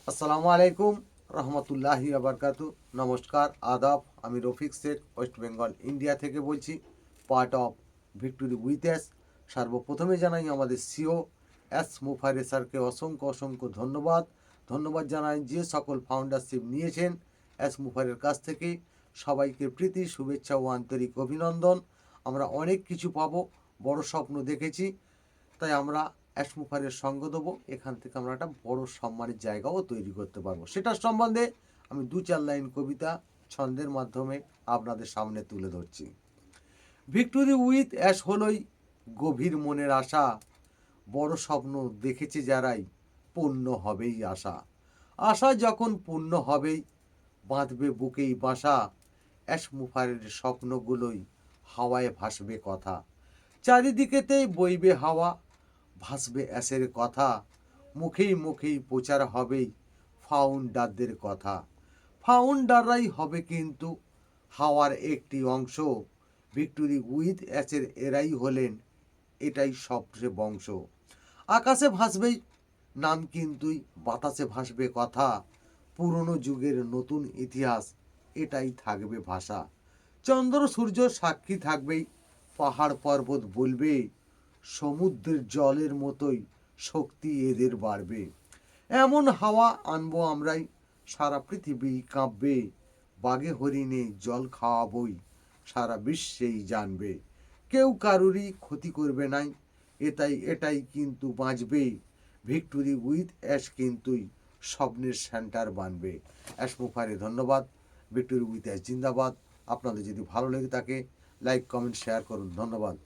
আসসালামু আলাইকুম রহমতুল্লাহি আবরকাতু। নমস্কার, আদাব। আমি রফিক শেখ, ওয়েস্ট বেঙ্গল ইন্ডিয়া থেকে বলছি, part of victory with S. সর্বপ্রথমে জানাই আমাদের সিও এস মুফারে স্যারকে অসংখ্য অসংখ্য ধন্যবাদ। ধন্যবাদ জানাই যে সকল ফাউন্ডারশিপ নিয়েছেন এস মুফারের কাছ থেকে। সবাইকে প্রীতি, শুভেচ্ছা ও আন্তরিক অভিনন্দন। আমরা অনেক কিছু পাবো, বড় স্বপ্ন দেখেছি, তাই আমরা অ্যাসমুফারের সঙ্গ দেবো। এখান থেকে আমরা একটা বড় সম্মানের জায়গাও তৈরি করতে পারবো। সেটার সম্বন্ধে আমি 2-4 লাইন কবিতা ছন্দের মাধ্যমে আপনাদের সামনে তুলে ধরছি। ভিক্টোরি উইথ অ্যাশ হলোই গভীর মনের আশা, বড় স্বপ্ন দেখেছে যারাই পূর্ণ হবেই আশা। আশা যখন পূর্ণ হবেই বাঁধবে বুকেই বাসা, অ্যাসমুফারের স্বপ্নগুলোই হাওয়ায় ভাসবে কথা। চারিদিকেতেই বইবে হাওয়া, ভাসবে অ্যাসের কথা, মুখেই মুখেই প্রচার হবেই ফাউন্ডারদের কথা। ফাউন্ডাররাই হবে কিন্তু হাওয়ার একটি অংশ, ভিক্টোরি উইথ অ্যাসের এরাই হলেন এটাই সবচেয়ে বংশ। আকাশে ভাসবেই নাম কিন্তুই বাতাসে ভাসবে কথা, পুরনো যুগের নতুন ইতিহাস এটাই থাকবে ভাষা। চন্দ্র সূর্য সাক্ষী থাকবেই, পাহাড় পর্বত বলবে, সমুদ্রের জলের মতোই শক্তি এদের বাড়বে। এমন হাওয়া আনবো আমরাই, সারা পৃথিবী কাঁপবে, বাঘে হরিণে জল খাওয়াবই, সারা বিশ্বেই জানবে। কেউ কারুরই ক্ষতি করবে নাই, এটাই কিন্তু বাঁচবে, ভিক্টোরি উইথ অ্যাশ কিন্তুই স্বপ্নের সেন্টার বানবে। অ্যাশ মুফারে ধন্যবাদ। ভিক্টোরি উইথ অ্যাশ জিন্দাবাদ। আপনাদের যদি ভালো লেগে থাকে লাইক, কমেন্ট, শেয়ার করুন। ধন্যবাদ।